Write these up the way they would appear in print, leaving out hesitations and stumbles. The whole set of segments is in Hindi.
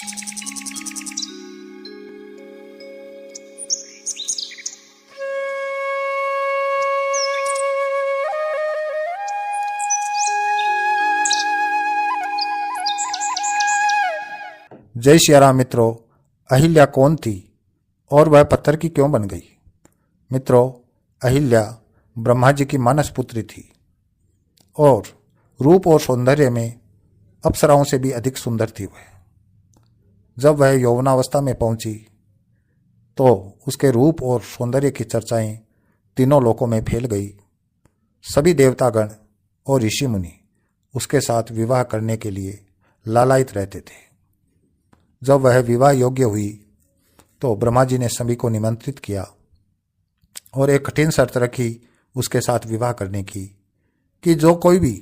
जय श्री राम मित्रों, अहिल्या कौन थी और वह पत्थर की क्यों बन गई? मित्रों, अहिल्या ब्रह्मा जी की मानस पुत्री थी और रूप और सौंदर्य में अप्सराओं से भी अधिक सुंदर थी वह। जब वह यौवनावस्था में पहुंची तो उसके रूप और सौंदर्य की चर्चाएं तीनों लोकों में फैल गई। सभी देवतागण और ऋषि मुनि उसके साथ विवाह करने के लिए लालायित रहते थे। जब वह विवाह योग्य हुई तो ब्रह्मा जी ने सभी को निमंत्रित किया और एक कठिन शर्त रखी उसके साथ विवाह करने की कि जो कोई भी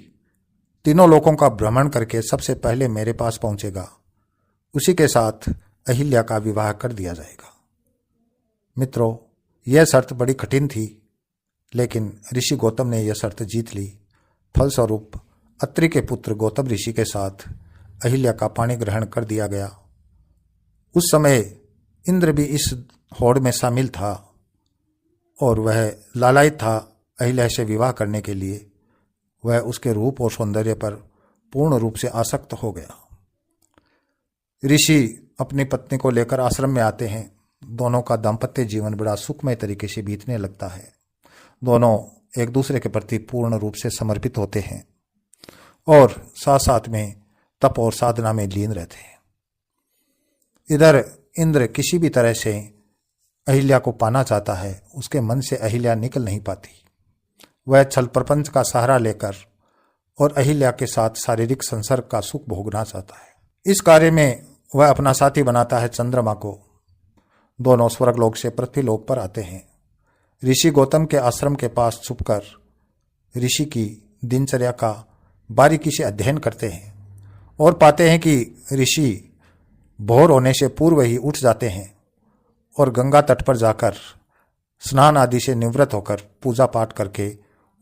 तीनों लोकों का भ्रमण करके सबसे पहले मेरे पास पहुंचेगा उसी के साथ अहिल्या का विवाह कर दिया जाएगा। मित्रों, यह शर्त बड़ी कठिन थी, लेकिन ऋषि गौतम ने यह शर्त जीत ली। फलस्वरूप अत्रि के पुत्र गौतम ऋषि के साथ अहिल्या का पाणी ग्रहण कर दिया गया। उस समय इंद्र भी इस होड़ में शामिल था और वह लालायित था अहिल्या से विवाह करने के लिए। वह उसके रूप और सौंदर्य पर पूर्ण रूप से आसक्त हो गया। ऋषि अपनी पत्नी को लेकर आश्रम में आते हैं। दोनों का दाम्पत्य जीवन बड़ा सुखमय तरीके से बीतने लगता है। दोनों एक दूसरे के प्रति पूर्ण रूप से समर्पित होते हैं और साथ साथ में तप और साधना में लीन रहते हैं। इधर इंद्र किसी भी तरह से अहिल्या को पाना चाहता है। उसके मन से अहिल्या निकल नहीं पाती। वह छल प्रपंच का सहारा लेकर और अहिल्या के साथ शारीरिक संसर्ग का सुख भोगना चाहता है। इस कार्य में वह अपना साथी बनाता है चंद्रमा को। दोनों स्वर्गलोक से पृथ्वीलोक पर आते हैं। ऋषि गौतम के आश्रम के पास छुपकर ऋषि की दिनचर्या का बारीकी से अध्ययन करते हैं और पाते हैं कि ऋषि भोर होने से पूर्व ही उठ जाते हैं और गंगा तट पर जाकर स्नान आदि से निवृत्त होकर पूजा पाठ करके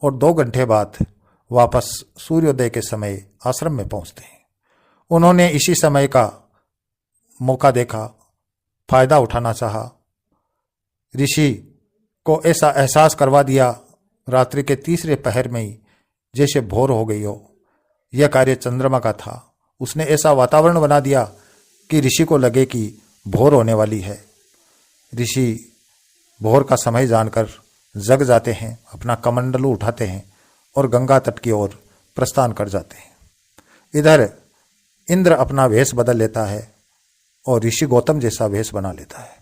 और 2 घंटे बाद वापस सूर्योदय के समय आश्रम में पहुंचते हैं। उन्होंने इसी समय का मौका देखा, फायदा उठाना चाहा। ऋषि को ऐसा एहसास करवा दिया रात्रि के तीसरे पहर में ही जैसे भोर हो गई हो। यह कार्य चंद्रमा का था। उसने ऐसा वातावरण बना दिया कि ऋषि को लगे कि भोर होने वाली है। ऋषि भोर का समय जानकर जग जाते हैं, अपना कमंडलू उठाते हैं और गंगा तट की ओर प्रस्थान कर जाते हैं। इधर इंद्र अपना वेश बदल लेता है और ऋषि गौतम जैसा वेश बना लेता है।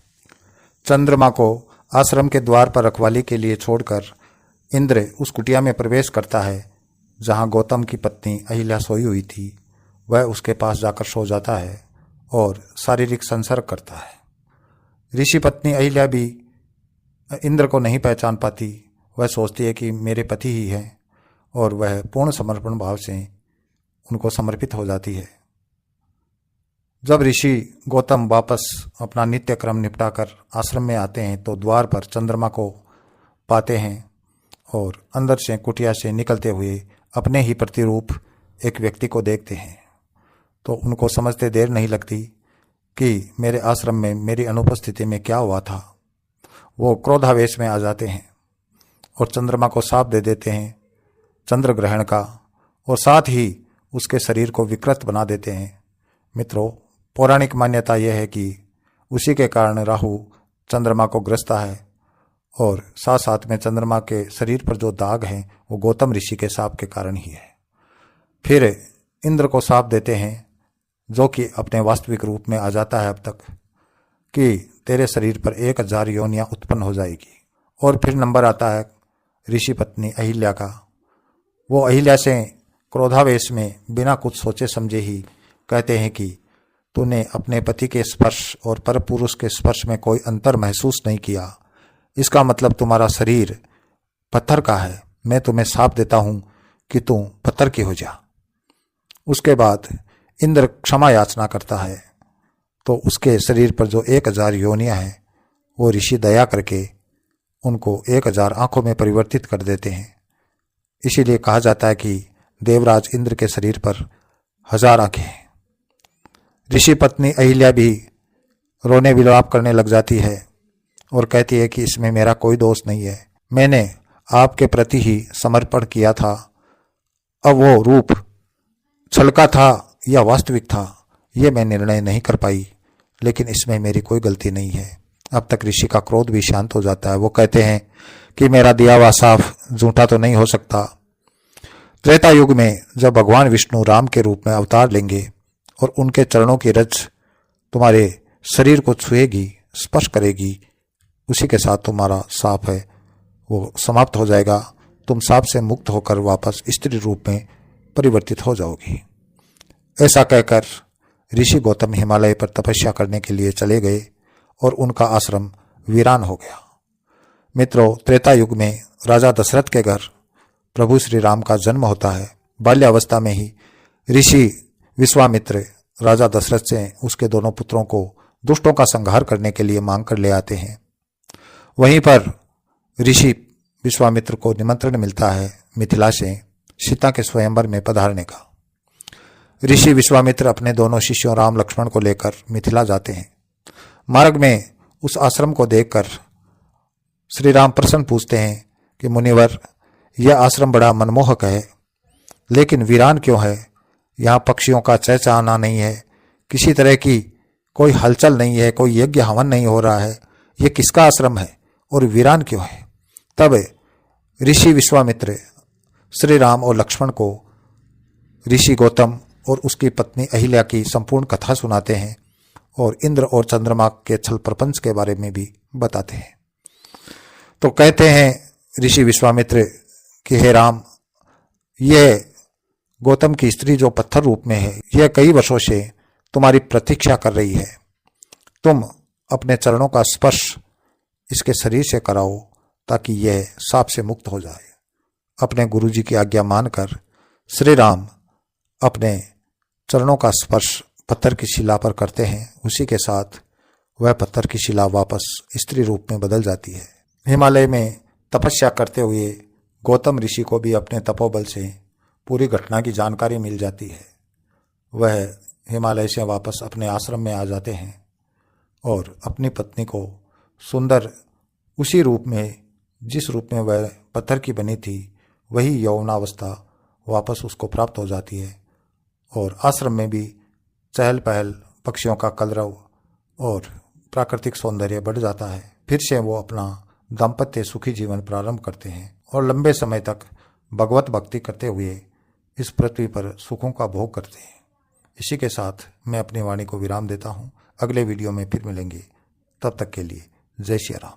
चंद्रमा को आश्रम के द्वार पर रखवाली के लिए छोड़कर इंद्र उस कुटिया में प्रवेश करता है जहां गौतम की पत्नी अहिल्या सोई हुई थी। वह उसके पास जाकर सो जाता है और शारीरिक संसर्ग करता है। ऋषि पत्नी अहिल्या भी इंद्र को नहीं पहचान पाती। वह सोचती है कि मेरे पति ही हैं और वह पूर्ण समर्पण भाव से उनको समर्पित हो जाती है। जब ऋषि गौतम वापस अपना नित्य क्रम निपटाकर आश्रम में आते हैं तो द्वार पर चंद्रमा को पाते हैं और अंदर से कुटिया से निकलते हुए अपने ही प्रतिरूप एक व्यक्ति को देखते हैं। तो उनको समझते देर नहीं लगती कि मेरे आश्रम में मेरी अनुपस्थिति में क्या हुआ था। वो क्रोधावेश में आ जाते हैं और चंद्रमा को शाप दे देते हैं चंद्र ग्रहण का और साथ ही उसके शरीर को विकृत बना देते हैं। मित्रों, पौराणिक मान्यता यह है कि उसी के कारण राहु चंद्रमा को ग्रसता है और साथ साथ में चंद्रमा के शरीर पर जो दाग हैं वो गौतम ऋषि के शाप के कारण ही है। फिर इंद्र को शाप देते हैं, जो कि अपने वास्तविक रूप में आ जाता है अब तक, कि तेरे शरीर पर 1000 योनियां उत्पन्न हो जाएगी। और फिर नंबर आता है ऋषि पत्नी अहिल्या का। वो अहिल्या से क्रोधावेश में बिना कुछ सोचे समझे ही कहते हैं कि तूने अपने पति के स्पर्श और परपुरुष के स्पर्श में कोई अंतर महसूस नहीं किया, इसका मतलब तुम्हारा शरीर पत्थर का है। मैं तुम्हें शाप देता हूं कि तू पत्थर की हो जा। उसके बाद इंद्र क्षमा याचना करता है तो उसके शरीर पर जो 1000 योनियां हैं वो ऋषि दया करके उनको 1000 आंखों में परिवर्तित कर देते हैं। इसीलिए कहा जाता है कि देवराज इंद्र के शरीर पर 1000 आंखें हैं। ऋषि पत्नी अहिल्या भी रोने विलाप करने लग जाती है और कहती है कि इसमें मेरा कोई दोष नहीं है, मैंने आपके प्रति ही समर्पण किया था। अब वो रूप छल का था या वास्तविक था ये मैं निर्णय नहीं कर पाई, लेकिन इसमें मेरी कोई गलती नहीं है। अब तक ऋषि का क्रोध भी शांत हो जाता है। वो कहते हैं कि मेरा दिया हुआ साफ झूठा तो नहीं हो सकता। त्रेता युग में जब भगवान विष्णु राम के रूप में अवतार लेंगे और उनके चरणों की रज तुम्हारे शरीर को छुएगी, स्पर्श करेगी, उसी के साथ तुम्हारा साप है वो समाप्त हो जाएगा। तुम साप से मुक्त होकर वापस स्त्री रूप में परिवर्तित हो जाओगी। ऐसा कहकर ऋषि गौतम हिमालय पर तपस्या करने के लिए चले गए और उनका आश्रम वीरान हो गया। मित्रों, त्रेता युग में राजा दशरथ के घर प्रभु श्री राम का जन्म होता है। बाल्यावस्था में ही ऋषि विश्वामित्र राजा दशरथ से उसके दोनों पुत्रों को दुष्टों का संहार करने के लिए मांग कर ले आते हैं। वहीं पर ऋषि विश्वामित्र को निमंत्रण मिलता है मिथिला से सीता के स्वयंवर में पधारने का। ऋषि विश्वामित्र अपने दोनों शिष्यों राम लक्ष्मण को लेकर मिथिला जाते हैं। मार्ग में उस आश्रम को देखकर श्री राम प्रसन्न पूछते हैं कि मुनिवर, यह आश्रम बड़ा मनमोहक है, लेकिन वीरान क्यों है? यहाँ पक्षियों का चहचहाना नहीं है, किसी तरह की कोई हलचल नहीं है, कोई यज्ञ हवन नहीं हो रहा है। ये किसका आश्रम है और वीरान क्यों है? तब ऋषि विश्वामित्र श्री राम और लक्ष्मण को ऋषि गौतम और उसकी पत्नी अहिल्या की संपूर्ण कथा सुनाते हैं और इंद्र और चंद्रमा के छल प्रपंच के बारे में भी बताते हैं। तो कहते हैं ऋषि विश्वामित्र कि हे राम, यह गौतम की स्त्री जो पत्थर रूप में है, यह कई वर्षों से तुम्हारी प्रतीक्षा कर रही है। तुम अपने चरणों का स्पर्श इसके शरीर से कराओ ताकि यह साप से मुक्त हो जाए। अपने गुरुजी की आज्ञा मानकर श्री राम अपने चरणों का स्पर्श पत्थर की शिला पर करते हैं। उसी के साथ वह पत्थर की शिला वापस स्त्री रूप में बदल जाती है। हिमालय में तपस्या करते हुए गौतम ऋषि को भी अपने तपोबल से पूरी घटना की जानकारी मिल जाती है। वह हिमालय से वापस अपने आश्रम में आ जाते हैं और अपनी पत्नी को सुंदर उसी रूप में, जिस रूप में वह पत्थर की बनी थी, वही यौवनावस्था वापस उसको प्राप्त हो जाती है और आश्रम में भी चहल पहल, पक्षियों का कलरव और प्राकृतिक सौंदर्य बढ़ जाता है। फिर से वो अपना दाम्पत्य सुखी जीवन प्रारंभ करते हैं और लंबे समय तक भगवत भक्ति करते हुए इस पृथ्वी पर सुखों का भोग करते हैं। इसी के साथ मैं अपनी वाणी को विराम देता हूँ। अगले वीडियो में फिर मिलेंगे, तब तक के लिए जय श्री राम।